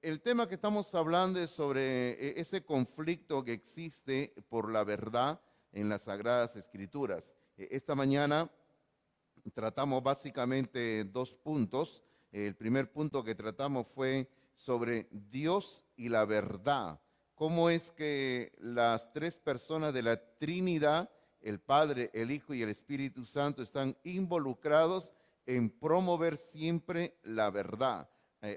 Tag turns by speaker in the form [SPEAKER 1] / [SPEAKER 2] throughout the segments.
[SPEAKER 1] el tema que estamos hablando es sobre ese conflicto que existe por la verdad en las Sagradas Escrituras. Esta mañana tratamos básicamente dos puntos. El primer punto que tratamos fue sobre Dios y la verdad. Cómo es que las tres personas de la Trinidad, el Padre, el Hijo y el Espíritu Santo, están involucrados en promover siempre la verdad.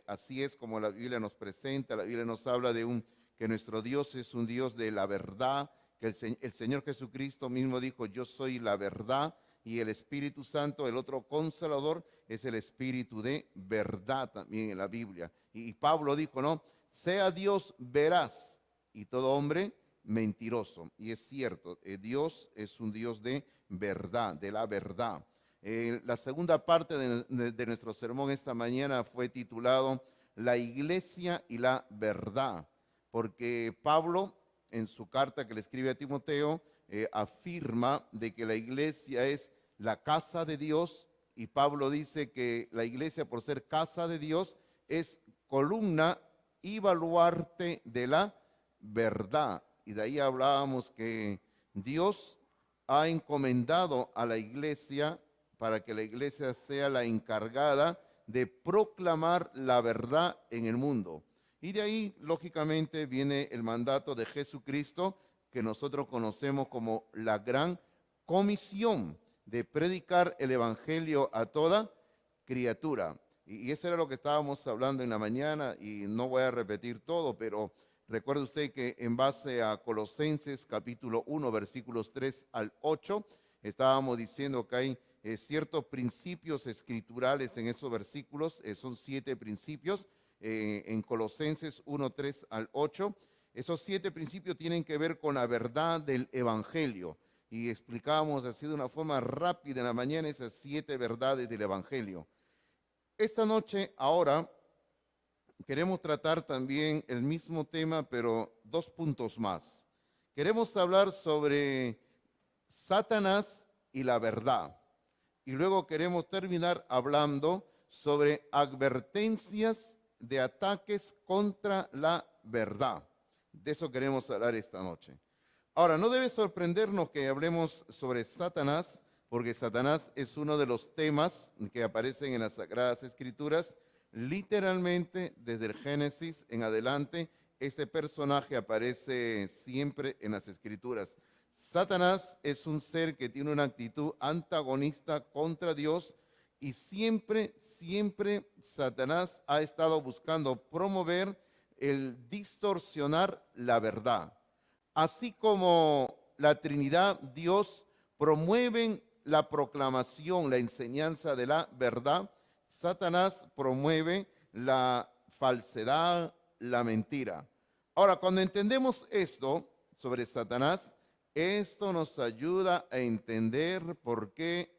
[SPEAKER 1] Así es como la Biblia nos presenta. La Biblia nos habla de que nuestro Dios es un Dios de la verdad, que el Señor Jesucristo mismo dijo: yo soy la verdad. Y el Espíritu Santo, el otro consolador, es el Espíritu de verdad también en la Biblia. Y Pablo dijo, no, sea Dios veraz y todo hombre mentiroso. Y es cierto, Dios es un Dios de verdad, de la verdad. La segunda parte de nuestro sermón esta mañana fue titulado La Iglesia y la Verdad, porque Pablo, en su carta que le escribe a Timoteo, afirma de que la iglesia es la casa de Dios, y Pablo dice que la iglesia, por ser casa de Dios, es columna y baluarte de la verdad. Y de ahí hablábamos que Dios ha encomendado a la iglesia para que la iglesia sea la encargada de proclamar la verdad en el mundo. Y de ahí, lógicamente, viene el mandato de Jesucristo, que nosotros conocemos como la gran comisión de predicar el evangelio a toda criatura. Y eso era lo que estábamos hablando en la mañana, y no voy a repetir todo, pero recuerde usted que en base a Colosenses capítulo 1, versículos 3 al 8, estábamos diciendo que hay ciertos principios escriturales en esos versículos. Son 7 principios en Colosenses 1, 3 al 8. Esos 7 principios tienen que ver con la verdad del evangelio. Y explicábamos así de una forma rápida en la mañana esas 7 verdades del evangelio. Esta noche, ahora, queremos tratar también el mismo tema, pero 2 puntos más. Queremos hablar sobre Satanás y la verdad. Y luego queremos terminar hablando sobre advertencias de ataques contra la verdad. De eso queremos hablar esta noche. Ahora, no debe sorprendernos que hablemos sobre Satanás, porque Satanás es uno de los temas que aparecen en las Sagradas Escrituras. Literalmente, desde el Génesis en adelante, este personaje aparece siempre en las Escrituras. Satanás es un ser que tiene una actitud antagonista contra Dios, y siempre Satanás ha estado buscando promover el distorsionar la verdad. Así como la Trinidad, Dios, promueven la proclamación, la enseñanza de la verdad, Satanás promueve la falsedad, la mentira. Ahora, cuando entendemos esto sobre Satanás, esto nos ayuda a entender por qué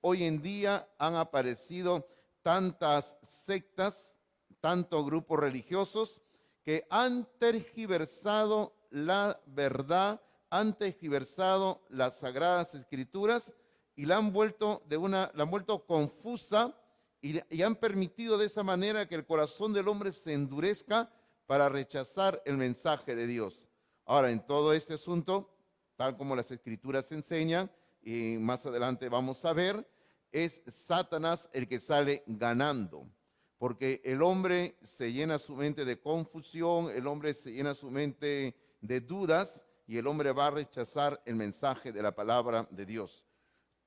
[SPEAKER 1] hoy en día han aparecido tantas sectas, tantos grupos religiosos que han tergiversado la verdad, han tergiversado las Sagradas Escrituras y la han vuelto confusa, y han permitido de esa manera que el corazón del hombre se endurezca para rechazar el mensaje de Dios. Ahora, en todo este asunto, tal como las Escrituras enseñan, y más adelante vamos a ver, es Satanás el que sale ganando, porque el hombre se llena su mente de confusión, el hombre se llena su mente de dudas, y el hombre va a rechazar el mensaje de la palabra de Dios.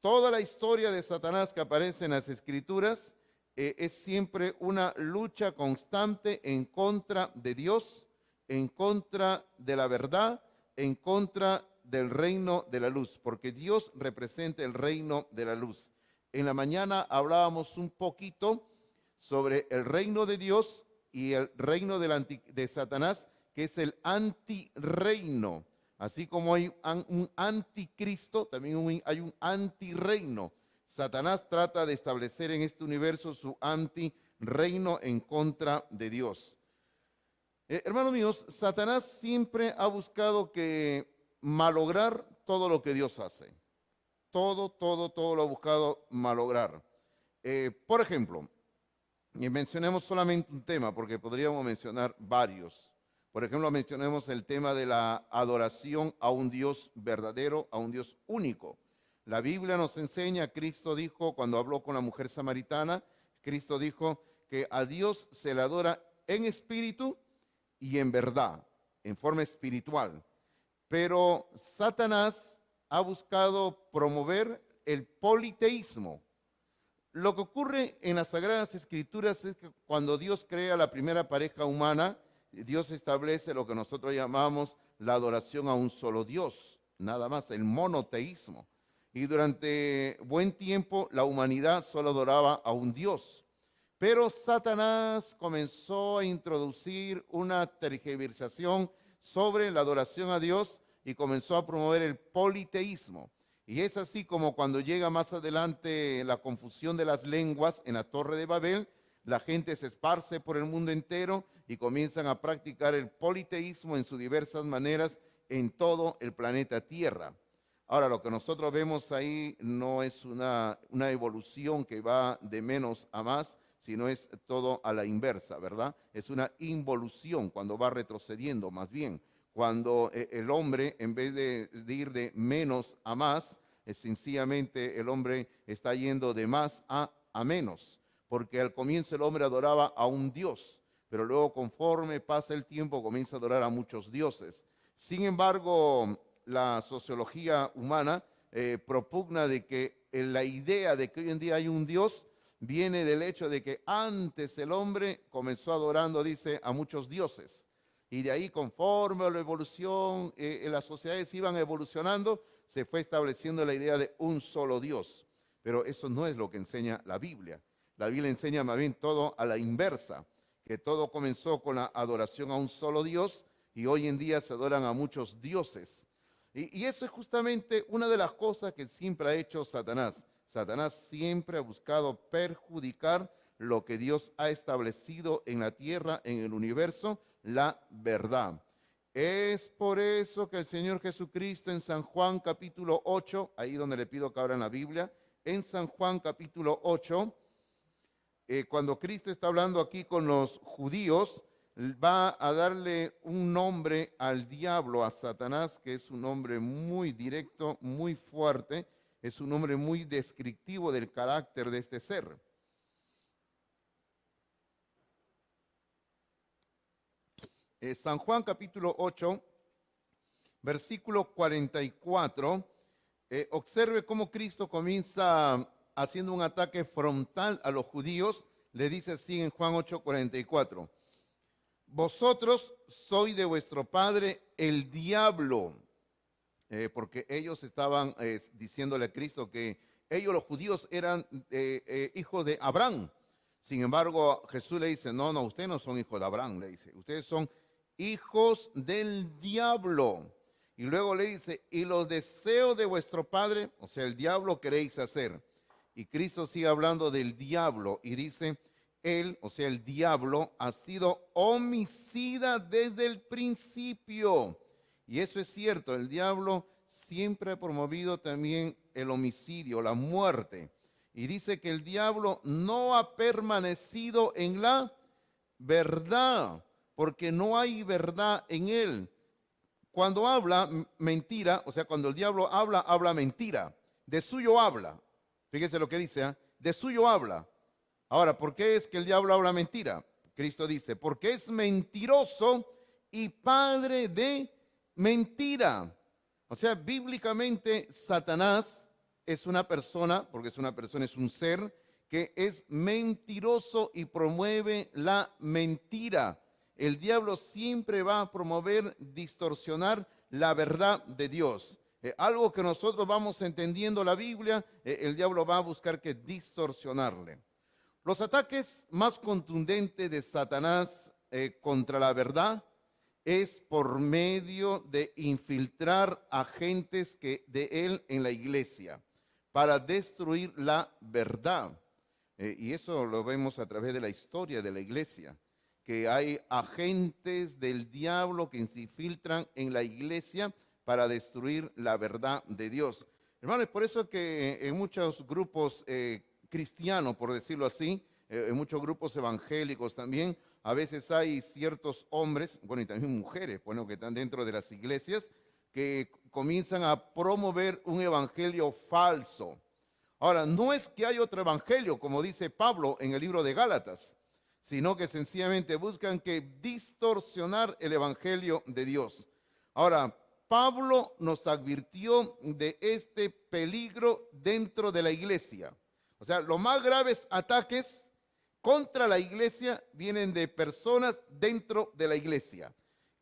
[SPEAKER 1] Toda la historia de Satanás que aparece en las Escrituras es siempre una lucha constante en contra de Dios, en contra de la verdad, en contra del reino de la luz, porque Dios representa el reino de la luz. En la mañana hablábamos un poquito sobre el reino de Dios y el reino de Satanás, que es el antirreino. Así como hay un anticristo, también hay un antirreino. Satanás trata de establecer en este universo su antirreino en contra de Dios. Hermanos míos, Satanás siempre ha buscado malograr todo lo que Dios hace. Todo lo ha buscado malograr. Por ejemplo, Y mencionemos solamente un tema, porque podríamos mencionar varios. Por ejemplo, mencionemos el tema de la adoración a un Dios verdadero, a un Dios único. La Biblia nos enseña, Cristo dijo cuando habló con la mujer samaritana, Cristo dijo que a Dios se le adora en espíritu y en verdad, en forma espiritual. Pero Satanás ha buscado promover el politeísmo. Lo que ocurre en las Sagradas Escrituras es que cuando Dios crea la primera pareja humana, Dios establece lo que nosotros llamamos la adoración a un solo Dios, nada más, el monoteísmo. Y durante buen tiempo la humanidad solo adoraba a un Dios. Pero Satanás comenzó a introducir una tergiversación sobre la adoración a Dios y comenzó a promover el politeísmo. Y es así como cuando llega más adelante la confusión de las lenguas en la Torre de Babel, la gente se esparce por el mundo entero y comienzan a practicar el politeísmo en sus diversas maneras en todo el planeta Tierra. Ahora, lo que nosotros vemos ahí no es una evolución que va de menos a más, sino es todo a la inversa, ¿verdad? Es una involución cuando va retrocediendo más bien. Cuando el hombre, en vez de ir de menos a más, sencillamente el hombre está yendo de más a menos, porque al comienzo el hombre adoraba a un Dios, pero luego conforme pasa el tiempo comienza a adorar a muchos dioses. Sin embargo, la sociología humana propugna de que la idea de que hoy en día hay un Dios viene del hecho de que antes el hombre comenzó adorando, dice, a muchos dioses. Y de ahí, conforme a la evolución, las sociedades iban evolucionando, se fue estableciendo la idea de un solo Dios. Pero eso no es lo que enseña la Biblia. La Biblia enseña más bien todo a la inversa, que todo comenzó con la adoración a un solo Dios y hoy en día se adoran a muchos dioses. Y eso es justamente una de las cosas que siempre ha hecho Satanás. Satanás siempre ha buscado perjudicar lo que Dios ha establecido en la tierra, en el universo, la verdad. Es por eso que el Señor Jesucristo en San Juan capítulo 8, ahí donde le pido que abran la Biblia, en San Juan capítulo 8, cuando Cristo está hablando aquí con los judíos, va a darle un nombre al diablo, a Satanás, que es un nombre muy directo, muy fuerte, es un nombre muy descriptivo del carácter de este ser. San Juan capítulo 8, versículo 44, observe cómo Cristo comienza haciendo un ataque frontal a los judíos, le dice así en Juan 8, 44. Vosotros sois de vuestro padre el diablo, porque ellos estaban diciéndole a Cristo que ellos los judíos eran hijos de Abraham. Sin embargo, Jesús le dice, no, ustedes no son hijos de Abraham, le dice, ustedes son hijos del diablo. Y luego le dice, y los deseos de vuestro padre, o sea, el diablo queréis hacer. Y Cristo sigue hablando del diablo y dice, él, o sea, el diablo, ha sido homicida desde el principio. Y eso es cierto, el diablo siempre ha promovido también el homicidio, la muerte. Y dice que el diablo no ha permanecido en la verdad, porque no hay verdad en él. Cuando habla mentira, o sea, cuando el diablo habla, habla mentira. De suyo habla. Fíjese lo que dice, ¿eh? De suyo habla. Ahora, ¿por qué es que el diablo habla mentira? Cristo dice, porque es mentiroso y padre de mentira. O sea, bíblicamente Satanás es una persona, porque es una persona, es un ser que es mentiroso y promueve la mentira. El diablo siempre va a promover, distorsionar la verdad de Dios. Algo que nosotros vamos entendiendo la Biblia, el diablo va a buscar que distorsionarle. Los ataques más contundentes de Satanás contra la verdad es por medio de infiltrar agentes de él en la iglesia para destruir la verdad. Y eso lo vemos a través de la historia de la iglesia, que hay agentes del diablo que se infiltran en la iglesia para destruir la verdad de Dios. Hermanos, es por eso que en muchos grupos cristianos, por decirlo así, en muchos grupos evangélicos también, a veces hay ciertos hombres, bueno, y también mujeres, bueno, que están dentro de las iglesias, que comienzan a promover un evangelio falso. Ahora, no es que hay otro evangelio, como dice Pablo en el libro de Gálatas, sino que sencillamente buscan que distorsionar el evangelio de Dios. Ahora, Pablo nos advirtió de este peligro dentro de la iglesia. O sea, los más graves ataques contra la iglesia vienen de personas dentro de la iglesia,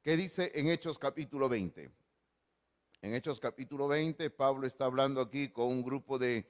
[SPEAKER 1] que dice en Hechos capítulo 20. En Hechos capítulo 20, Pablo está hablando aquí con un grupo de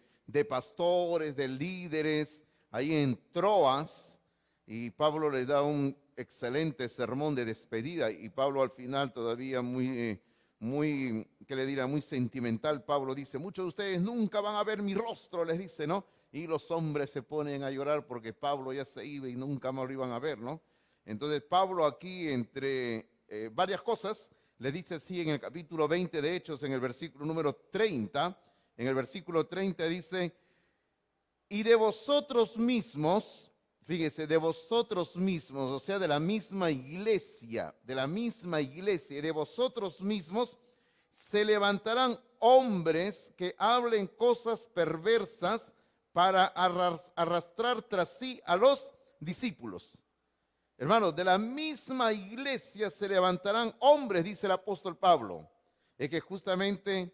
[SPEAKER 1] pastores, de líderes, ahí en Troas, y Pablo les da un excelente sermón de despedida, y Pablo al final todavía ¿qué le dirá? Muy sentimental. Pablo dice, muchos de ustedes nunca van a ver mi rostro, les dice, ¿no? Y los hombres se ponen a llorar porque Pablo ya se iba y nunca más lo iban a ver, ¿no? Entonces Pablo aquí, entre varias cosas, le dice así en el capítulo 20 de Hechos, en el versículo número 30, en el versículo 30 dice, y de vosotros mismos, fíjese, de vosotros mismos, o sea, de la misma iglesia, y de vosotros mismos se levantarán hombres que hablen cosas perversas para arrastrar tras sí a los discípulos. Hermanos, de la misma iglesia se levantarán hombres, dice el apóstol Pablo. Es que justamente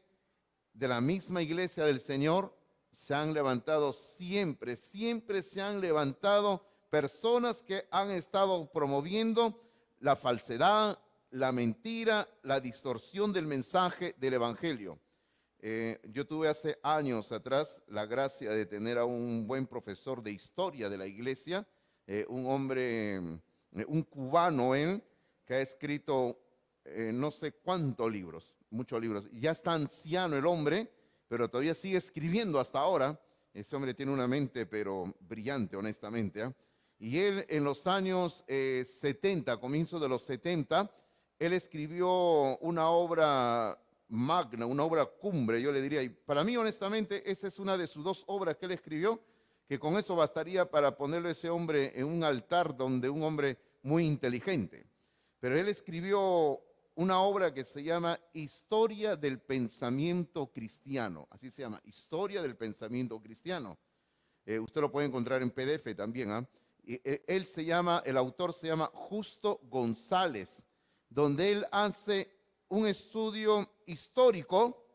[SPEAKER 1] de la misma iglesia del Señor se han levantado siempre se han levantado personas que han estado promoviendo la falsedad, la mentira, la distorsión del mensaje del evangelio. Yo tuve hace años atrás la gracia de tener a un buen profesor de historia de la iglesia, un hombre, un cubano él, que ha escrito no sé cuántos libros, muchos libros. Ya está anciano el hombre, pero todavía sigue escribiendo hasta ahora. Ese hombre tiene una mente, pero brillante, honestamente, ¿eh? Y él en los años 70, comienzo de los 70, él escribió una obra magna, una obra cumbre, yo le diría. Y para mí, honestamente, esa es una de sus dos obras que él escribió, que con eso bastaría para ponerle a ese hombre en un altar donde un hombre muy inteligente. Pero él escribió una obra que se llama Historia del Pensamiento Cristiano. Así se llama, Historia del Pensamiento Cristiano. Usted lo puede encontrar en PDF también, ¿ah? El autor se llama Justo González, donde él hace un estudio histórico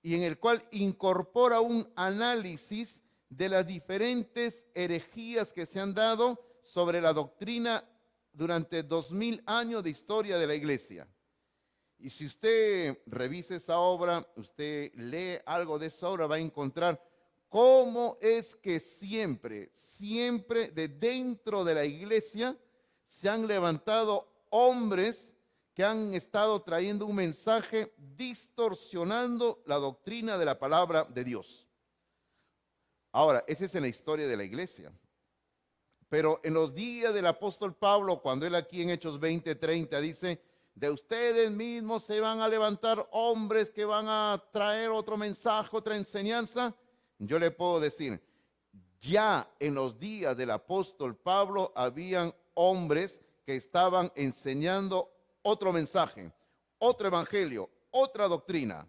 [SPEAKER 1] y en el cual incorpora un análisis de las diferentes herejías que se han dado sobre la doctrina durante 2000 años de historia de la iglesia. Y si usted revisa esa obra, usted lee algo de esa obra, va a encontrar cómo es que siempre de dentro de la iglesia se han levantado hombres que han estado trayendo un mensaje distorsionando la doctrina de la palabra de Dios. Ahora, esa es en la historia de la iglesia. Pero en los días del apóstol Pablo, cuando él aquí en Hechos 20:30 dice, de ustedes mismos se van a levantar hombres que van a traer otro mensaje, otra enseñanza, yo le puedo decir, ya en los días del apóstol Pablo habían hombres que estaban enseñando otro mensaje, otro evangelio, otra doctrina.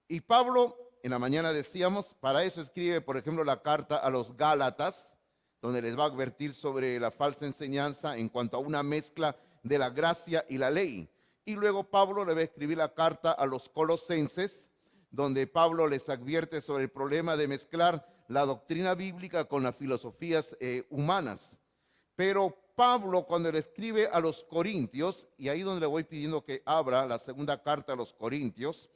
[SPEAKER 1] Y Pablo, en la mañana decíamos, para eso escribe, por ejemplo, la carta a los Gálatas, donde les va a advertir sobre la falsa enseñanza en cuanto a una mezcla de la gracia y la ley. Y luego Pablo le va a escribir la carta a los Colosenses, donde Pablo les advierte sobre el problema de mezclar la doctrina bíblica con las filosofías humanas. Pero Pablo, cuando le escribe a los Corintios, y ahí donde le voy pidiendo que abra la segunda carta a los Corintios,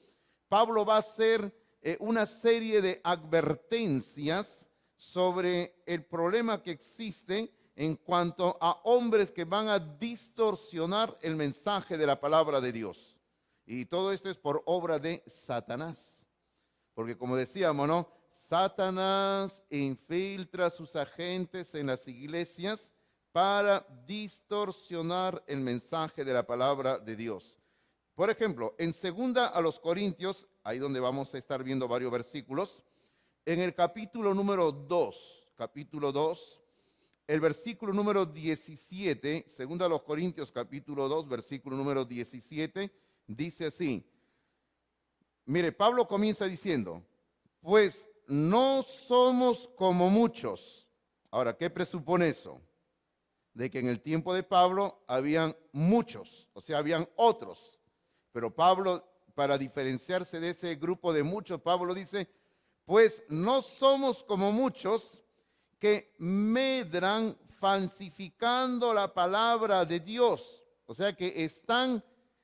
[SPEAKER 1] Pablo va a hacer una serie de advertencias sobre el problema que existe en cuanto a hombres que van a distorsionar el mensaje de la palabra de Dios. Y todo esto es por obra de Satanás. Porque como decíamos, ¿no? Satanás infiltra a sus agentes en las iglesias para distorsionar el mensaje de la palabra de Dios. Por ejemplo, en segunda a los Corintios, ahí donde vamos a estar viendo varios versículos, en el capítulo número 2, el versículo número 17, segunda a los Corintios capítulo 2, versículo número 17, dice así. Mire, Pablo comienza diciendo, pues no somos como muchos. Ahora, ¿qué presupone eso? De que en el tiempo de Pablo habían muchos, o sea, habían otros. Pero Pablo, para diferenciarse de ese grupo de muchos, Pablo dice, pues no somos como muchos que medran falsificando la palabra de Dios. O sea, que están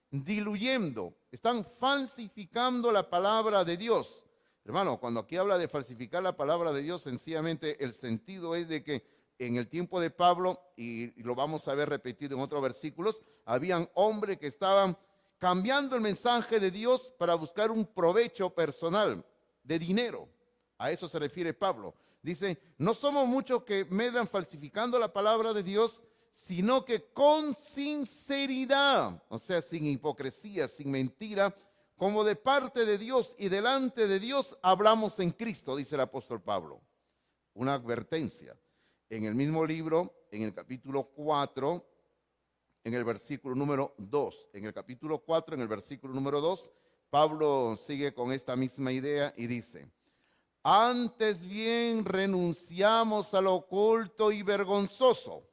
[SPEAKER 1] diluyendo, están falsificando la palabra de Dios. Hermano, cuando aquí habla de falsificar la palabra de Dios, sencillamente el sentido es de que en el tiempo de Pablo, y lo vamos a ver repetido en otros versículos, habían hombres que estaban cambiando el mensaje de Dios para buscar un provecho personal de dinero. A eso se refiere Pablo. Dice, no somos muchos que medran falsificando la palabra de Dios, sino que con sinceridad, o sea, sin hipocresía, sin mentira, como de parte de Dios y delante de Dios hablamos en Cristo, dice el apóstol Pablo. Una advertencia. En el mismo libro, en el capítulo 4, en el versículo número 2. En el capítulo 4, en el versículo número 2, Pablo sigue con esta misma idea y dice, antes bien renunciamos a lo oculto y vergonzoso.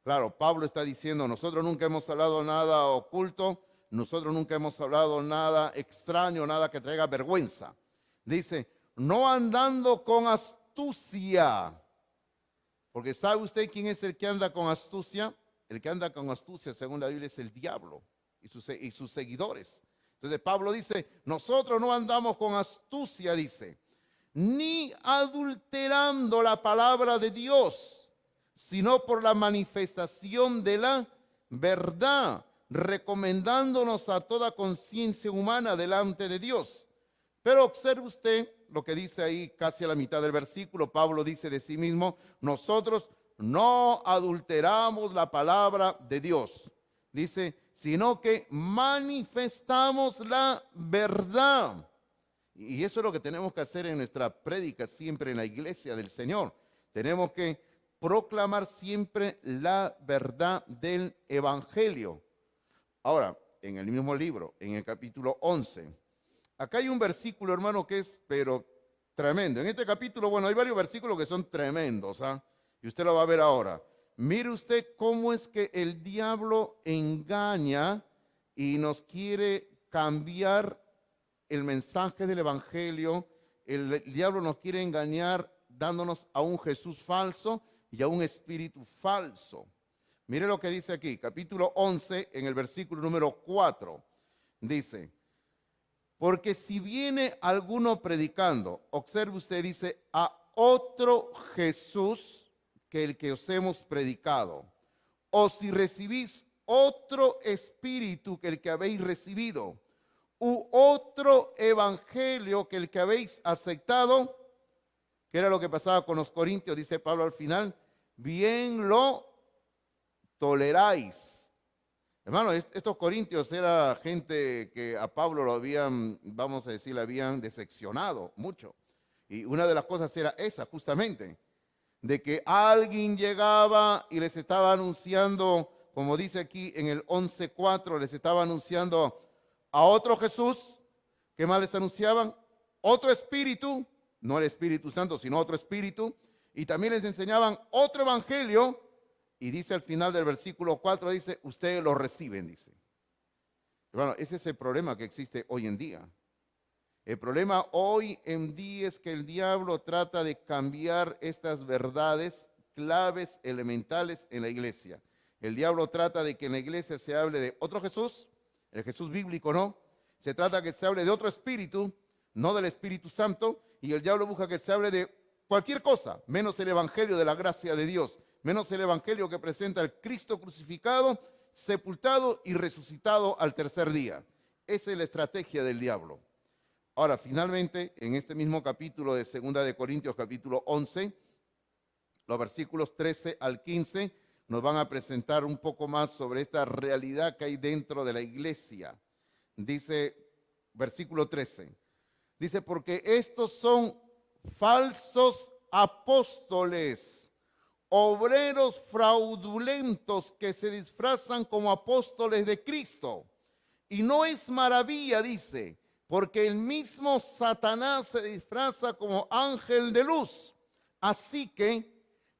[SPEAKER 1] Claro, Pablo está diciendo, nosotros nunca hemos hablado nada oculto, nosotros nunca hemos hablado nada extraño, nada que traiga vergüenza. Dice, no andando con astucia. Porque ¿sabe usted quién es el que anda con astucia? El que anda con astucia, según la Biblia, es el diablo y sus seguidores. Entonces Pablo dice, nosotros no andamos con astucia, dice, ni adulterando la palabra de Dios, sino por la manifestación de la verdad, recomendándonos a toda conciencia humana delante de Dios. Pero observe usted lo que dice ahí casi a la mitad del versículo. Pablo dice de sí mismo, nosotros no adulteramos la palabra de Dios. Dice, sino que manifestamos la verdad. Y eso es lo que tenemos que hacer en nuestra prédica siempre en la iglesia del Señor. Tenemos que proclamar siempre la verdad del evangelio. Ahora, en el mismo libro, en el capítulo 11, acá hay un versículo, hermano, que es, pero tremendo. En este capítulo, bueno, hay varios versículos que son tremendos, ¿ah? Y usted lo va a ver ahora. Mire usted cómo es que el diablo engaña y nos quiere cambiar el mensaje del evangelio. El diablo nos quiere engañar dándonos a un Jesús falso y a un espíritu falso. Mire lo que dice aquí, capítulo 11, en el versículo número 4. Dice, porque si viene alguno predicando, observe usted, dice, a otro Jesús que el que os hemos predicado, o si recibís otro espíritu que el que habéis recibido, u otro evangelio que el que habéis aceptado, que era lo que pasaba con los corintios, dice Pablo al final, bien lo toleráis. Hermano, estos corintios era gente que a Pablo lo habían, vamos a decir, le habían decepcionado mucho. Y una de las cosas era esa, justamente, de que alguien llegaba y les estaba anunciando, como dice aquí en el 11:4, les estaba anunciando a otro Jesús. ¿Qué más les anunciaban? Otro espíritu, no el Espíritu Santo, sino otro espíritu. Y también les enseñaban otro evangelio. Y dice al final del versículo 4, dice, ustedes lo reciben, dice. Hermano, ese es el problema que existe hoy en día. El problema hoy en día es que el diablo trata de cambiar estas verdades claves, elementales en la iglesia. El diablo trata de que en la iglesia se hable de otro Jesús, el Jesús bíblico, ¿no? Se trata que se hable de otro espíritu, no del Espíritu Santo, y el diablo busca que se hable de cualquier cosa, menos el evangelio de la gracia de Dios, menos el evangelio que presenta al Cristo crucificado, sepultado y resucitado al tercer día. Esa es la estrategia del diablo. Ahora, finalmente, en este mismo capítulo de 2 de Corintios, capítulo 11, los versículos 13 al 15, nos van a presentar un poco más sobre esta realidad que hay dentro de la iglesia. Dice, versículo 13, dice, porque estos son falsos apóstoles, obreros fraudulentos que se disfrazan como apóstoles de Cristo. Y no es maravilla, dice, porque el mismo Satanás se disfraza como ángel de luz. Así que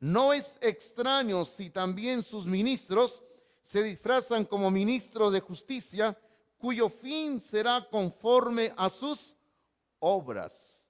[SPEAKER 1] no es extraño si también sus ministros se disfrazan como ministros de justicia, cuyo fin será conforme a sus obras.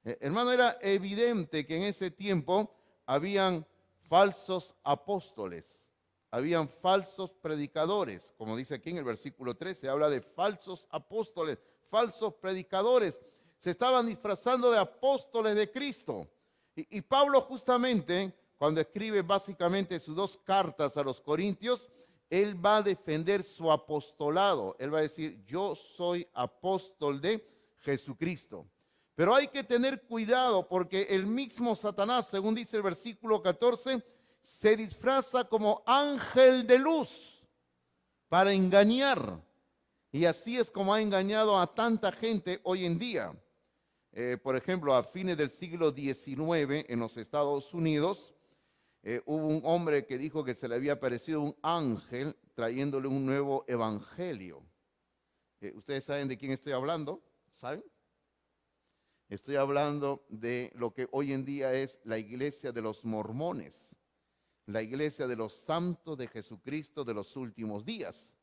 [SPEAKER 1] Hermano, era evidente que en ese tiempo habían falsos apóstoles, habían falsos predicadores, como dice aquí en el versículo 13, habla de falsos apóstoles, falsos predicadores, se estaban disfrazando de apóstoles de Cristo. Y Pablo justamente, cuando escribe básicamente sus dos cartas a los Corintios, él va a defender su apostolado, él va a decir, yo soy apóstol de Jesucristo. Pero hay que tener cuidado porque el mismo Satanás, según dice el versículo 14, se disfraza como ángel de luz para engañar. Y así es como ha engañado a tanta gente hoy en día. Por ejemplo, a fines del siglo XIX en los Estados Unidos, hubo un hombre que dijo que se le había aparecido un ángel trayéndole un nuevo evangelio. ¿Ustedes saben de quién estoy hablando? ¿Saben? Estoy hablando de lo que hoy en día es la iglesia de los mormones, la iglesia de los santos de Jesucristo de los últimos días,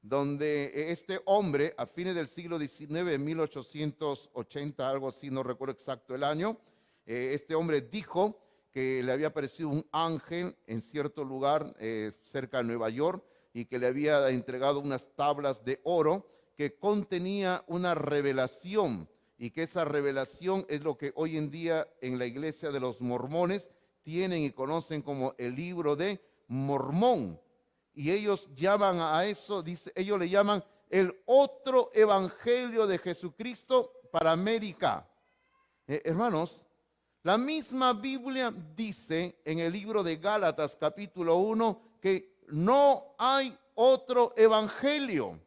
[SPEAKER 1] donde este hombre a fines del siglo XIX, 1880, algo así, no recuerdo exacto el año, este hombre dijo que le había aparecido un ángel en cierto lugar cerca de Nueva York y que le había entregado unas tablas de oro que contenía una revelación, y que esa revelación es lo que hoy en día en la iglesia de los mormones tienen y conocen como el libro de Mormón. Y ellos llaman a eso, dice, ellos le llaman el otro evangelio de Jesucristo para América. Hermanos, la misma Biblia dice en el libro de Gálatas capítulo 1 que no hay otro evangelio.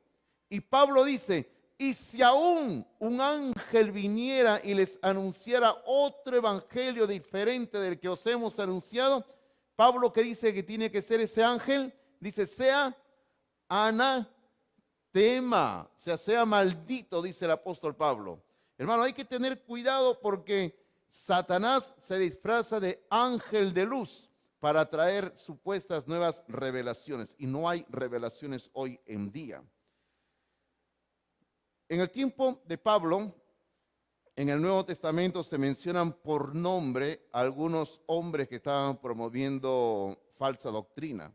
[SPEAKER 1] Y Pablo dice, y si aún un ángel viniera y les anunciara otro evangelio diferente del que os hemos anunciado, Pablo, que dice que tiene que ser ese ángel, dice, sea anatema, o sea, sea maldito, dice el apóstol Pablo. Hermano, hay que tener cuidado porque Satanás se disfraza de ángel de luz para traer supuestas nuevas revelaciones, y no hay revelaciones hoy en día. En el tiempo de Pablo, en el Nuevo Testamento se mencionan por nombre algunos hombres que estaban promoviendo falsa doctrina.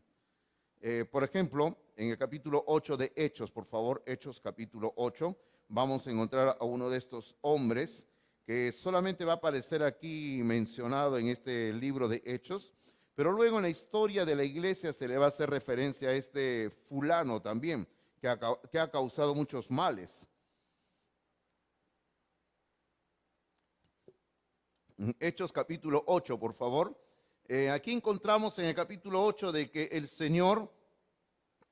[SPEAKER 1] Por ejemplo, en el capítulo 8 de Hechos, por favor, Hechos capítulo 8, vamos a encontrar a uno de estos hombres que solamente va a aparecer aquí mencionado en este libro de Hechos, pero luego en la historia de la iglesia se le va a hacer referencia a este fulano también, que ha causado muchos males. Hechos capítulo 8, por favor. Aquí encontramos en el capítulo 8 de que el Señor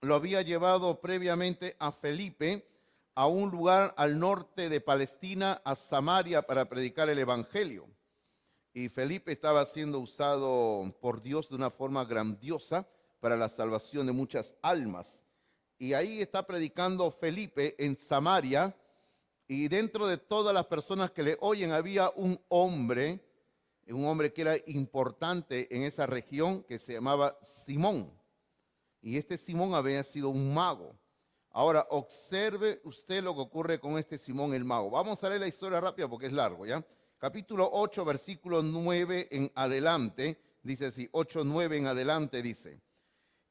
[SPEAKER 1] lo había llevado previamente a Felipe a un lugar al norte de Palestina, a Samaria, para predicar el evangelio. Y Felipe estaba siendo usado por Dios de una forma grandiosa para la salvación de muchas almas. Y ahí está predicando Felipe en Samaria. Y dentro de todas las personas que le oyen había un hombre que era importante en esa región, que se llamaba Simón. Y este Simón había sido un mago. Ahora, observe usted lo que ocurre con este Simón el mago. Vamos a leer la historia rápida porque es largo, ¿ya? Capítulo 8, versículo 9 en adelante, dice así, 8, 9 en adelante dice: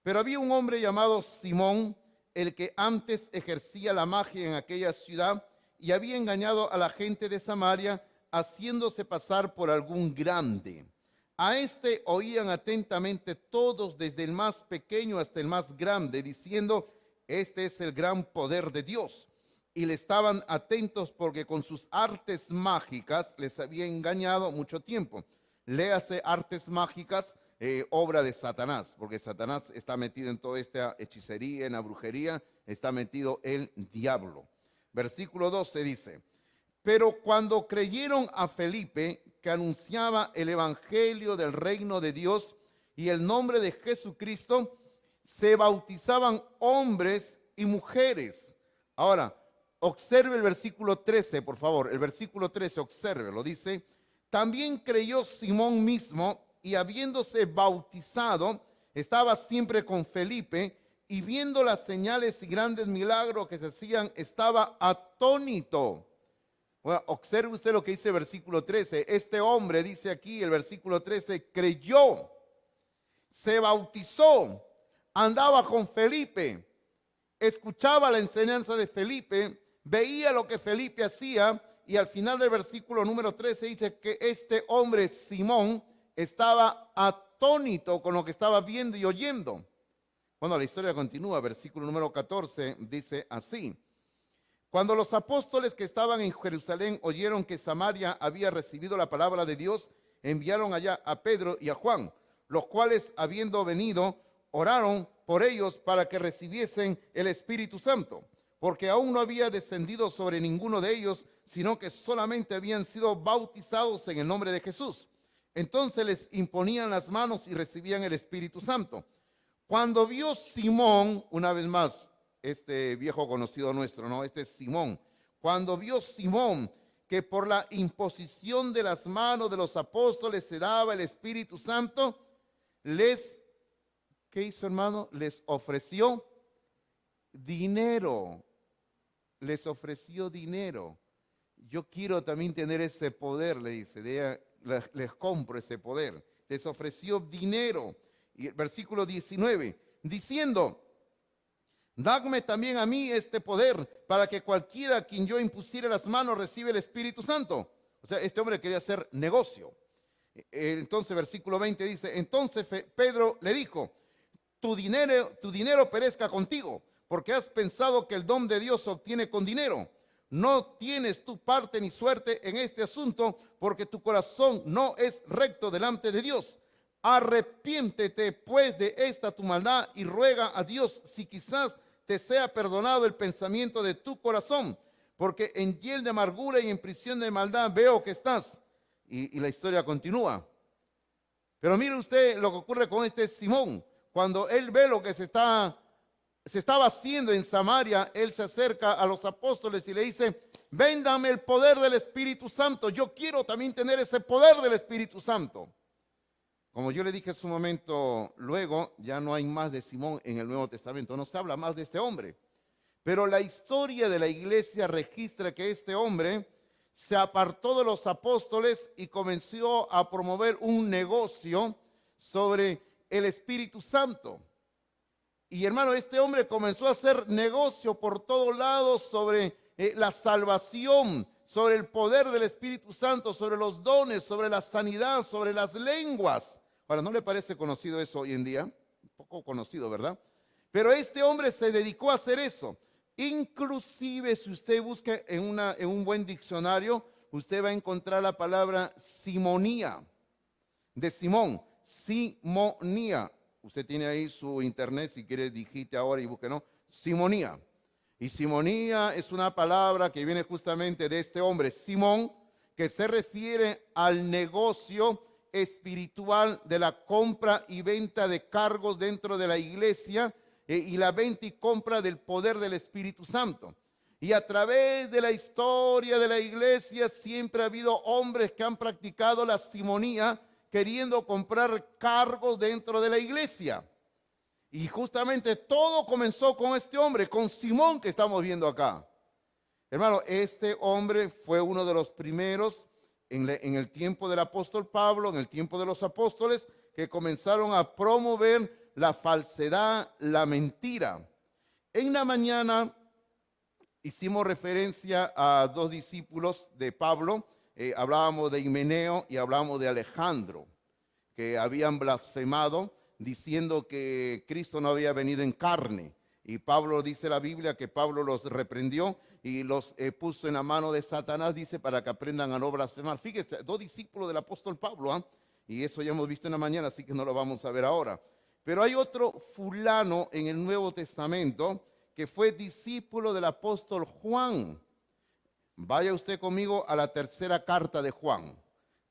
[SPEAKER 1] pero había un hombre llamado Simón, el que antes ejercía la magia en aquella ciudad, y había engañado a la gente de Samaria, haciéndose pasar por algún grande. A este oían atentamente todos, desde el más pequeño hasta el más grande, diciendo, este es el gran poder de Dios. Y le estaban atentos porque con sus artes mágicas les había engañado mucho tiempo. Léase artes mágicas, obra de Satanás, porque Satanás está metido en toda esta hechicería, en la brujería, está metido el diablo. Versículo 12 dice, pero cuando creyeron a Felipe, que anunciaba el evangelio del reino de Dios, y el nombre de Jesucristo se bautizaban hombres y mujeres. Ahora, observe el versículo 13, por favor. El versículo 13, obsérvelo. Dice, también creyó Simón mismo, y habiéndose bautizado, estaba siempre con Felipe, y viendo las señales y grandes milagros que se hacían, estaba atónito. Bueno, observe usted lo que dice el versículo 13. Este hombre, dice aquí el versículo 13, creyó, se bautizó, andaba con Felipe, escuchaba la enseñanza de Felipe, veía lo que Felipe hacía, y al final del versículo número 13 dice que este hombre, Simón, estaba atónito con lo que estaba viendo y oyendo. Bueno, la historia continúa, versículo número 14 dice así. Cuando los apóstoles que estaban en Jerusalén oyeron que Samaria había recibido la palabra de Dios, enviaron allá a Pedro y a Juan, los cuales, habiendo venido, oraron por ellos para que recibiesen el Espíritu Santo, porque aún no había descendido sobre ninguno de ellos, sino que solamente habían sido bautizados en el nombre de Jesús. Entonces les imponían las manos y recibían el Espíritu Santo. Cuando vio Simón, una vez más, este viejo conocido nuestro, ¿no? Este es Simón. Cuando vio Simón que por la imposición de las manos de los apóstoles se daba el Espíritu Santo, ¿qué hizo, hermano? Les ofreció dinero. Les ofreció dinero. Yo quiero también tener ese poder, le dice. Les compro ese poder. Les ofreció dinero. Y el versículo 19, diciendo, dadme también a mí este poder, para que cualquiera a quien yo impusiere las manos reciba el Espíritu Santo. O sea, este hombre quería hacer negocio. Entonces, versículo 20 dice, entonces Pedro le dijo, tu dinero perezca contigo, porque has pensado que el don de Dios se obtiene con dinero. No tienes tu parte ni suerte en este asunto, porque tu corazón no es recto delante de Dios. Arrepiéntete pues de esta tu maldad y ruega a Dios si quizás te sea perdonado el pensamiento de tu corazón, porque en hiel de amargura y en prisión de maldad veo que estás. Y la historia continúa. Pero mire usted lo que ocurre con este Simón. Cuando él ve lo que se estaba haciendo en Samaria, él se acerca a los apóstoles y le dice, ven, dame el poder del Espíritu Santo. Yo quiero también tener ese poder del Espíritu Santo. Como yo le dije hace un momento, luego ya no hay más de Simón en el Nuevo Testamento, no se habla más de este hombre. Pero la historia de la iglesia registra que este hombre se apartó de los apóstoles y comenzó a promover un negocio sobre el Espíritu Santo. Y hermano, este hombre comenzó a hacer negocio por todos lados sobre la salvación, sobre el poder del Espíritu Santo, sobre los dones, sobre la sanidad, sobre las lenguas. Ahora, ¿no le parece conocido eso hoy en día? Un poco conocido, ¿verdad? Pero este hombre se dedicó a hacer eso. Inclusive, si usted busca en un buen diccionario, usted va a encontrar la palabra simonía, de Simón, simonía. Usted tiene ahí su internet, si quiere digite ahora y busque, ¿no? Simonía. Y simonía es una palabra que viene justamente de este hombre, Simón, que se refiere al negocio espiritual de la compra y venta de cargos dentro de la iglesia y la venta y compra del poder del Espíritu Santo. Y a través de la historia de la iglesia siempre ha habido hombres que han practicado la simonía queriendo comprar cargos dentro de la iglesia. Y justamente todo comenzó con este hombre, con Simón que estamos viendo acá. Hermano, este hombre fue uno de los primeros en el tiempo del apóstol Pablo, en el tiempo de los apóstoles, que comenzaron a promover la falsedad, la mentira. En la mañana hicimos referencia a dos discípulos de Pablo, hablábamos de Himeneo y hablábamos de Alejandro, que habían blasfemado diciendo que Cristo no había venido en carne. Y Pablo, dice la Biblia, que Pablo los reprendió y los puso en la mano de Satanás, dice, para que aprendan a no blasfemar. Fíjese, dos discípulos del apóstol Pablo, y eso ya hemos visto en la mañana, así que no lo vamos a ver ahora. Pero hay otro fulano en el Nuevo Testamento que fue discípulo del apóstol Juan. Vaya usted conmigo a la tercera carta de Juan.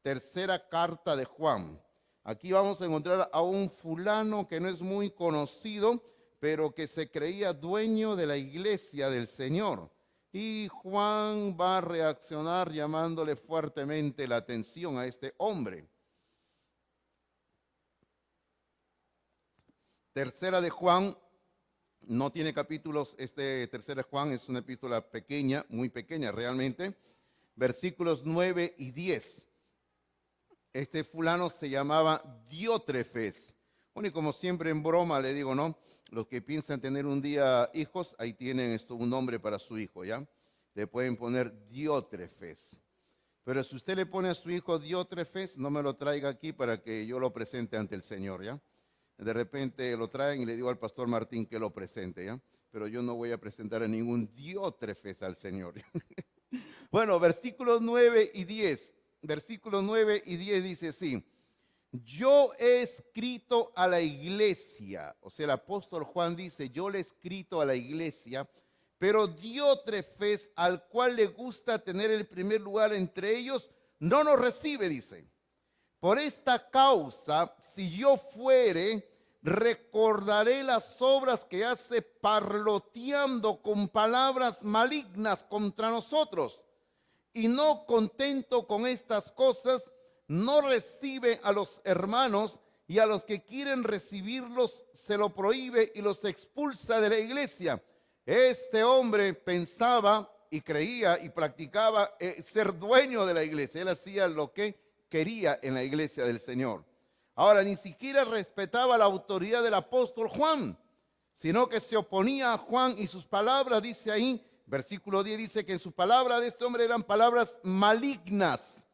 [SPEAKER 1] Tercera carta de Juan. Aquí vamos a encontrar a un fulano que no es muy conocido, pero que se creía dueño de la iglesia del Señor. Y Juan va a reaccionar llamándole fuertemente la atención a este hombre. Tercera de Juan, no tiene capítulos, tercera de Juan es una epístola pequeña, muy pequeña realmente, versículos 9 y 10. Este fulano se llamaba Diótrefes. Bueno, y como siempre en broma le digo, ¿no? Los que piensan tener un día hijos, ahí tienen un nombre para su hijo, ¿ya? Le pueden poner Diótrefes. Pero si usted le pone a su hijo Diótrefes, no me lo traiga aquí para que yo lo presente ante el Señor, ¿ya? De repente lo traen y le digo al pastor Martín que lo presente, ¿ya? Pero yo no voy a presentar a ningún Diótrefes al Señor. Bueno, versículos 9 y 10. Versículos 9 y 10 dice así: yo he escrito a la iglesia, o sea, el apóstol Juan dice, yo le he escrito a la iglesia, pero Diótrefes, al cual le gusta tener el primer lugar entre ellos, no nos recibe, dice. Por esta causa, si yo fuere, recordaré las obras que hace parloteando con palabras malignas contra nosotros. Y no contento con estas cosas, no recibe a los hermanos, y a los que quieren recibirlos se lo prohíbe y los expulsa de la iglesia. Este hombre pensaba y creía y practicaba ser dueño de la iglesia. Él hacía lo que quería en la iglesia del Señor. Ahora, ni siquiera respetaba la autoridad del apóstol Juan, sino que se oponía a Juan y sus palabras, dice ahí, versículo 10 dice que en sus palabras de este hombre eran palabras malignas.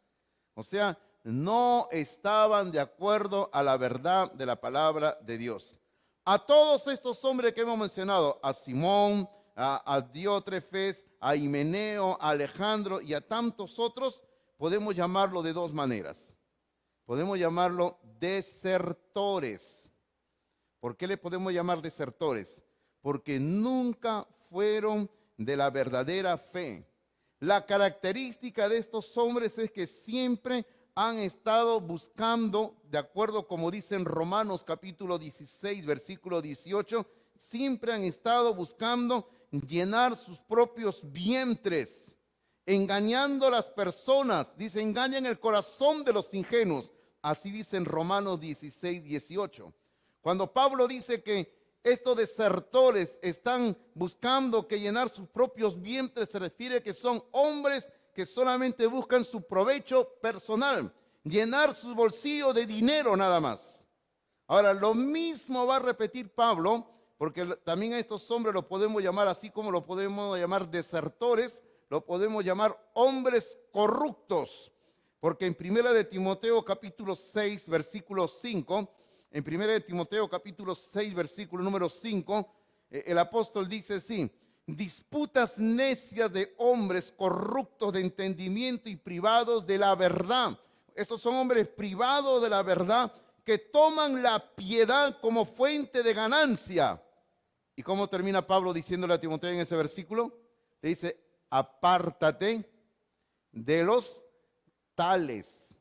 [SPEAKER 1] O sea, no estaban de acuerdo a la verdad de la palabra de Dios. A todos estos hombres que hemos mencionado, a Simón, a Diótrefes, a Himeneo, a Alejandro y a tantos otros, podemos llamarlo de dos maneras. Podemos llamarlo desertores. ¿Por qué le podemos llamar desertores? Porque nunca fueron de la verdadera fe. La característica de estos hombres es que siempre han estado buscando, de acuerdo como dicen Romanos capítulo 16, versículo 18, siempre han estado buscando llenar sus propios vientres, engañando a las personas. Dice, engañan el corazón de los ingenuos. Así dice en Romanos 16, 18. Cuando Pablo dice que estos desertores están buscando que llenar sus propios vientres, se refiere a que son hombres que solamente buscan su provecho personal, llenar sus bolsillos de dinero nada más. Ahora, lo mismo va a repetir Pablo, porque también a estos hombres los podemos llamar, así como lo podemos llamar desertores, lo podemos llamar hombres corruptos, porque en 1 de Timoteo capítulo 6, versículo 5, en 1 de Timoteo capítulo 6, versículo número 5, el apóstol dice así: disputas necias de hombres corruptos de entendimiento y privados de la verdad. Estos son hombres privados de la verdad que toman la piedad como fuente de ganancia. ¿Y cómo termina Pablo diciéndole a Timoteo en ese versículo? Le dice, apártate de los tales.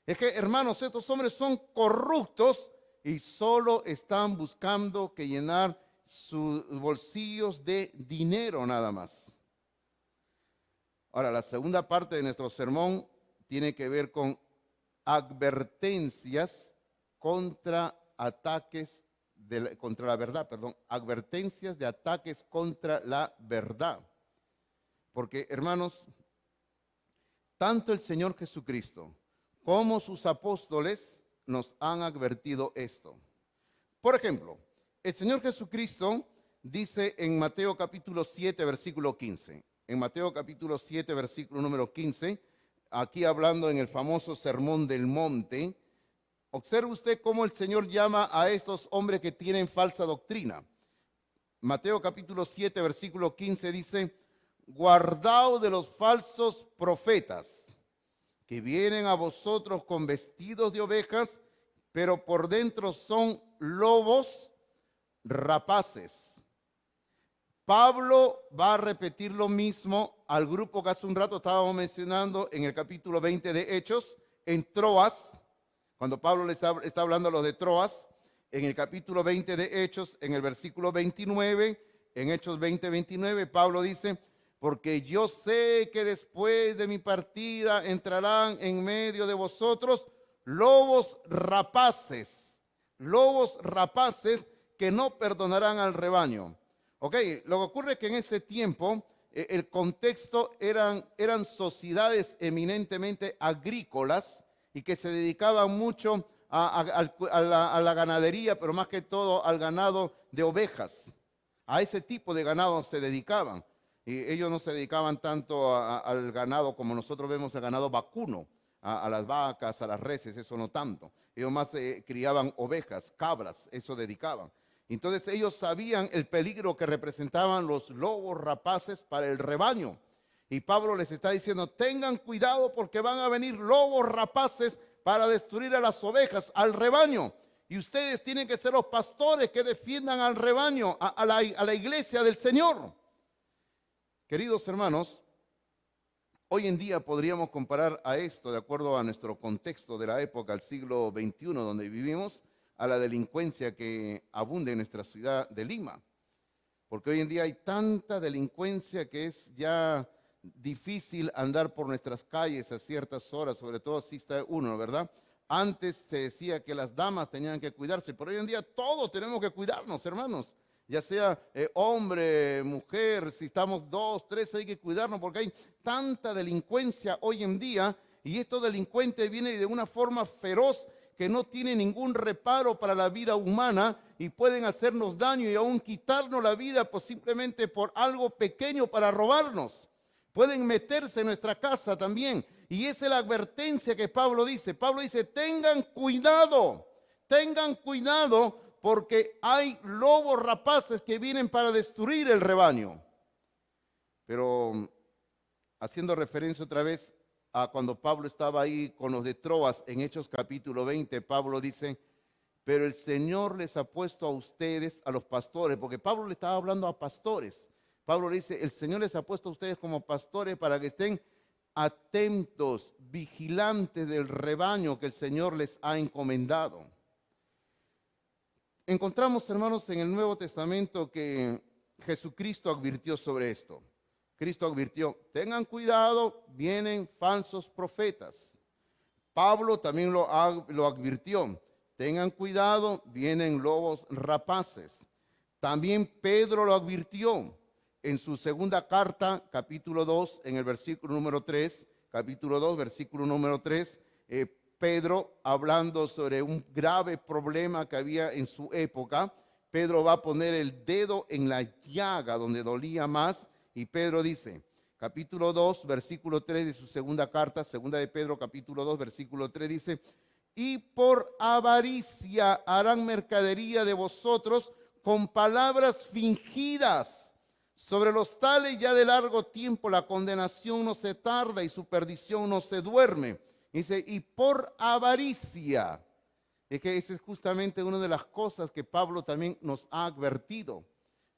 [SPEAKER 1] Es que, hermanos, estos hombres son corruptos y solo están buscando que llenar sus bolsillos de dinero nada más. Ahora, la segunda parte de nuestro sermón tiene que ver con advertencias contra ataques, contra la verdad, perdón, advertencias de ataques contra la verdad. Porque, hermanos, tanto el Señor Jesucristo como sus apóstoles nos han advertido esto. Por ejemplo, el Señor Jesucristo dice en Mateo capítulo 7, versículo 15. En Mateo capítulo 7, versículo número 15, aquí hablando en el famoso Sermón del Monte, observe usted cómo el Señor llama a estos hombres que tienen falsa doctrina. Mateo capítulo 7, versículo 15 dice, guardaos de los falsos profetas, que vienen a vosotros con vestidos de ovejas, pero por dentro son lobos rapaces. Pablo va a repetir lo mismo al grupo que hace un rato estábamos mencionando en el capítulo 20 de Hechos, en Troas, Cuando Pablo le está hablando a los de Troas, en el capítulo 20 de Hechos, en el versículo 29, en Hechos 20, 29, Pablo dice, porque yo sé que después de mi partida entrarán en medio de vosotros lobos rapaces que no perdonarán al rebaño. Ok, lo que ocurre es que en ese tiempo el contexto eran sociedades eminentemente agrícolas y que se dedicaban mucho a la ganadería, pero más que todo al ganado de ovejas. A ese tipo de ganado se dedicaban. Y ellos no se dedicaban tanto al ganado como nosotros vemos el ganado vacuno, a las vacas, a las reses, eso no tanto. Ellos más criaban ovejas, cabras, eso dedicaban. Entonces ellos sabían el peligro que representaban los lobos rapaces para el rebaño. Y Pablo les está diciendo, tengan cuidado porque van a venir lobos rapaces para destruir a las ovejas, al rebaño. Y ustedes tienen que ser los pastores que defiendan al rebaño, a la iglesia del Señor. Queridos hermanos, hoy en día podríamos comparar a esto, de acuerdo a nuestro contexto de la época, al siglo XXI donde vivimos, a la delincuencia que abunda en nuestra ciudad de Lima. Porque hoy en día hay tanta delincuencia que es ya difícil andar por nuestras calles a ciertas horas, sobre todo si está uno, ¿verdad? Antes se decía que las damas tenían que cuidarse, pero hoy en día todos tenemos que cuidarnos, hermanos. Ya sea hombre, mujer, si estamos dos, tres, hay que cuidarnos porque hay tanta delincuencia hoy en día y estos delincuentes vienen de una forma feroz que no tiene ningún reparo para la vida humana y pueden hacernos daño y aún quitarnos la vida pues simplemente por algo pequeño para robarnos. Pueden meterse en nuestra casa también. Y esa es la advertencia que Pablo dice. Pablo dice, tengan cuidado porque hay lobos rapaces que vienen para destruir el rebaño. Pero haciendo referencia otra vez a cuando Pablo estaba ahí con los de Troas en Hechos capítulo 20, Pablo dice, pero el Señor les ha puesto a ustedes, a los pastores, porque Pablo le estaba hablando a pastores. Pablo le dice, el Señor les ha puesto a ustedes como pastores para que estén atentos, vigilantes del rebaño que el Señor les ha encomendado. Encontramos, hermanos, en el Nuevo Testamento que Jesucristo advirtió sobre esto. Cristo advirtió, tengan cuidado, vienen falsos profetas. Pablo también lo advirtió, tengan cuidado, vienen lobos rapaces. También Pedro lo advirtió en su segunda carta, capítulo 2, en el versículo número 3, capítulo 2, versículo número 3, Pedro, hablando sobre un grave problema que había en su época, Pedro va a poner el dedo en la llaga donde dolía más, y Pedro dice, capítulo 2, versículo 3 de su segunda carta, segunda de Pedro, capítulo 2, versículo 3, dice, y por avaricia harán mercadería de vosotros con palabras fingidas. Sobre los tales ya de largo tiempo la condenación no se tarda y su perdición no se duerme. Dice, y por avaricia. Es que esa es justamente una de las cosas que Pablo también nos ha advertido.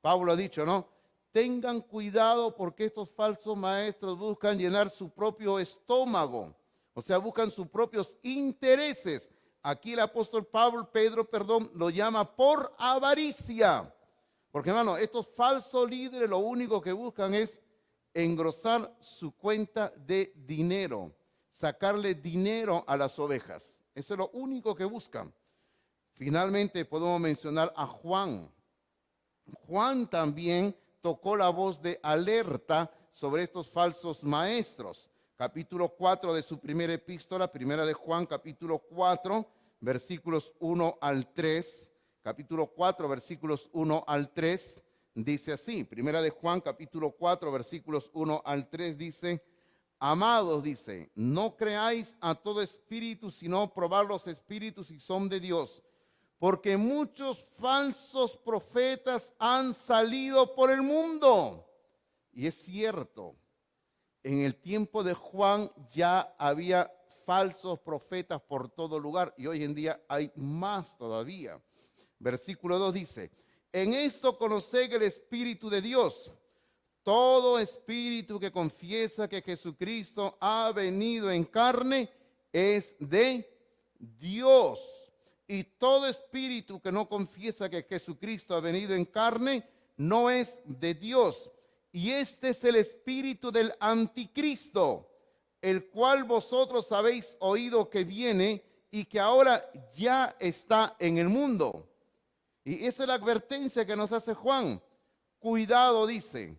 [SPEAKER 1] Pablo ha dicho, ¿no? Tengan cuidado porque estos falsos maestros buscan llenar su propio estómago. O sea, buscan sus propios intereses. Aquí el apóstol Pedro, lo llama por avaricia. Porque, hermano, estos falsos líderes lo único que buscan es engrosar su cuenta de dinero, sacarle dinero a las ovejas. Eso es lo único que buscan. Finalmente podemos mencionar a Juan. Juan también tocó la voz de alerta sobre estos falsos maestros. Capítulo 4 de su primera epístola, primera de Juan, capítulo 4, versículos 1 al 3. Capítulo 4, versículos 1 al 3, dice así. Primera de Juan, capítulo 4, versículos 1 al 3, dice, amados, dice, no creáis a todo espíritu, sino probad los espíritus si son de Dios. Porque muchos falsos profetas han salido por el mundo. Y es cierto, en el tiempo de Juan ya había falsos profetas por todo lugar y hoy en día hay más todavía. Versículo 2 dice, en esto conoced el Espíritu de Dios. Todo espíritu que confiesa que Jesucristo ha venido en carne es de Dios. Y todo espíritu que no confiesa que Jesucristo ha venido en carne, no es de Dios. Y este es el espíritu del anticristo, el cual vosotros habéis oído que viene y que ahora ya está en el mundo. Y esa es la advertencia que nos hace Juan. Cuidado, dice,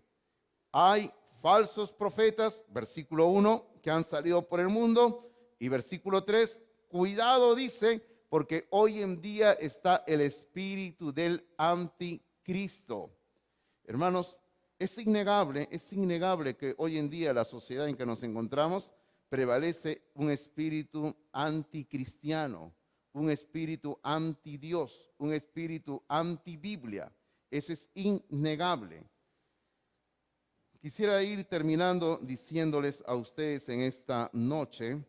[SPEAKER 1] hay falsos profetas, versículo 1, que han salido por el mundo. Y versículo 3, cuidado, dice, porque hoy en día está el espíritu del anticristo. Hermanos, es innegable que hoy en día la sociedad en que nos encontramos prevalece un espíritu anticristiano, un espíritu antidios, un espíritu antibiblia. Eso es innegable. Quisiera ir terminando diciéndoles a ustedes en esta noche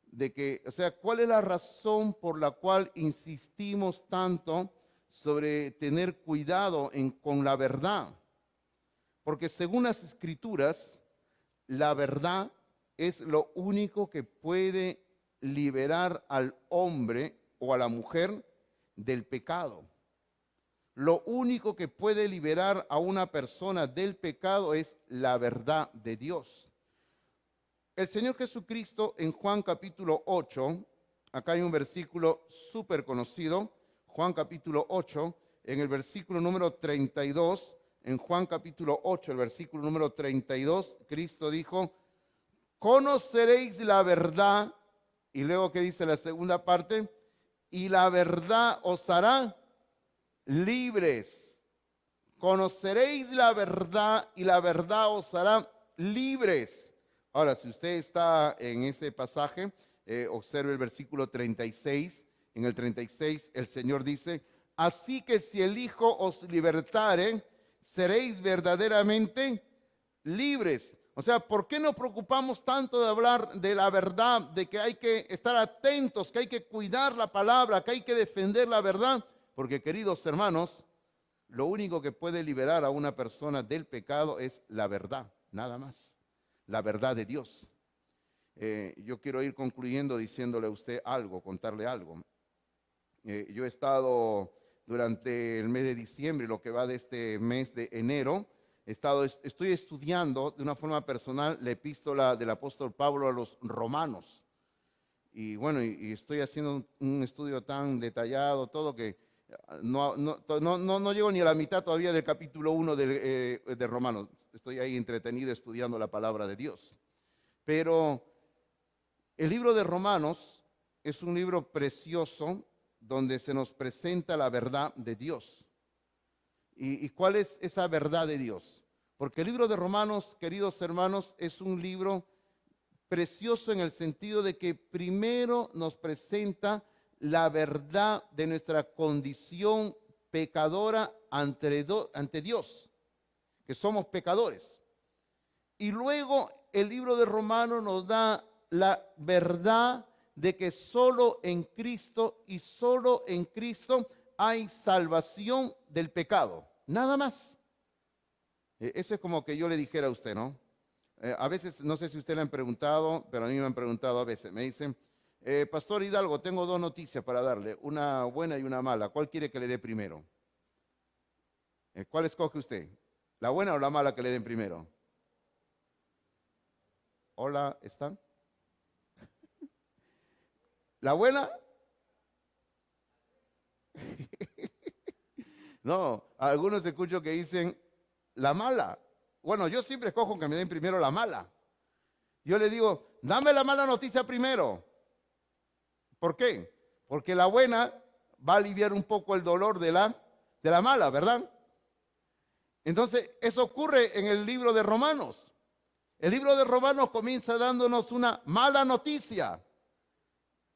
[SPEAKER 1] de que, ¿cuál es la razón por la cual insistimos tanto sobre tener cuidado con la verdad? Porque según las Escrituras, la verdad es lo único que puede liberar al hombre o a la mujer del pecado. Lo único que puede liberar a una persona del pecado es la verdad de Dios. El Señor Jesucristo en Juan capítulo 8, acá hay un versículo súper conocido, Juan capítulo 8, en el versículo número 32, en Juan capítulo 8, el versículo número 32, Cristo dijo, conoceréis la verdad, y luego que dice la segunda parte, y la verdad os hará libres. Conoceréis la verdad y la verdad os hará libres. Ahora, si usted está en ese pasaje, observe el versículo 36. En el 36 el Señor dice, así que si el Hijo os libertare, seréis verdaderamente libres. O sea, ¿por qué nos preocupamos tanto de hablar de la verdad, de que hay que estar atentos, que hay que cuidar la palabra, que hay que defender la verdad? Porque, queridos hermanos, lo único que puede liberar a una persona del pecado es la verdad, nada más. La verdad de Dios. Yo quiero ir concluyendo diciéndole a usted algo, contarle algo. Yo he estado durante el mes de diciembre, lo que va de este mes de enero, estoy estudiando de una forma personal la epístola del apóstol Pablo a los romanos. Y bueno, y estoy haciendo un estudio tan detallado, todo que no llego ni a la mitad todavía del capítulo 1 de Romanos. Estoy ahí entretenido estudiando la palabra de Dios. Pero el libro de Romanos es un libro precioso donde se nos presenta la verdad de Dios. ¿Y cuál es esa verdad de Dios? Porque el libro de Romanos, queridos hermanos, es un libro precioso en el sentido de que primero nos presenta la verdad de nuestra condición pecadora ante Dios, que somos pecadores. Y luego el libro de Romanos nos da la verdad de que solo en Cristo y solo en Cristo hay salvación del pecado, nada más. Eso es como que yo le dijera a usted, ¿no? A veces, no sé si usted le han preguntado, pero a mí me han preguntado a veces, me dicen, Pastor Hidalgo, tengo dos noticias para darle, una buena y una mala. ¿Cuál quiere que le dé primero? ¿Cuál escoge usted? ¿La buena o la mala que le den primero? Hola, ¿están? ¿La buena? No, algunos escucho que dicen la mala. Bueno, yo siempre escojo que me den primero la mala. Yo le digo, dame la mala noticia primero. ¿Por qué? Porque la buena va a aliviar un poco el dolor de la mala, ¿verdad? Entonces, eso ocurre en el libro de Romanos. El libro de Romanos comienza dándonos una mala noticia.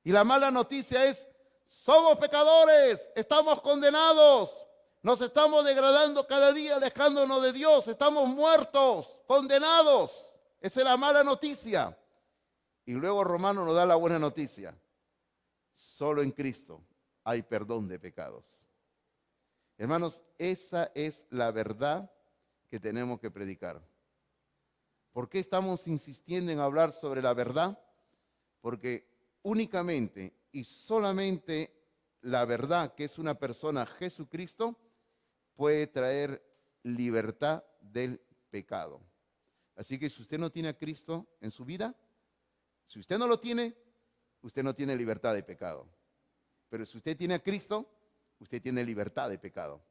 [SPEAKER 1] Y la mala noticia es, somos pecadores, estamos condenados, nos estamos degradando cada día, alejándonos de Dios, estamos muertos, condenados. Esa es la mala noticia. Y luego Romanos nos da la buena noticia. Solo en Cristo hay perdón de pecados. Hermanos, esa es la verdad que tenemos que predicar. ¿Por qué estamos insistiendo en hablar sobre la verdad? Porque únicamente y solamente la verdad, que es una persona, Jesucristo, puede traer libertad del pecado. Así que si usted no tiene a Cristo en su vida, si usted no lo tiene, usted no tiene libertad de pecado. Pero si usted tiene a Cristo, usted tiene libertad de pecado.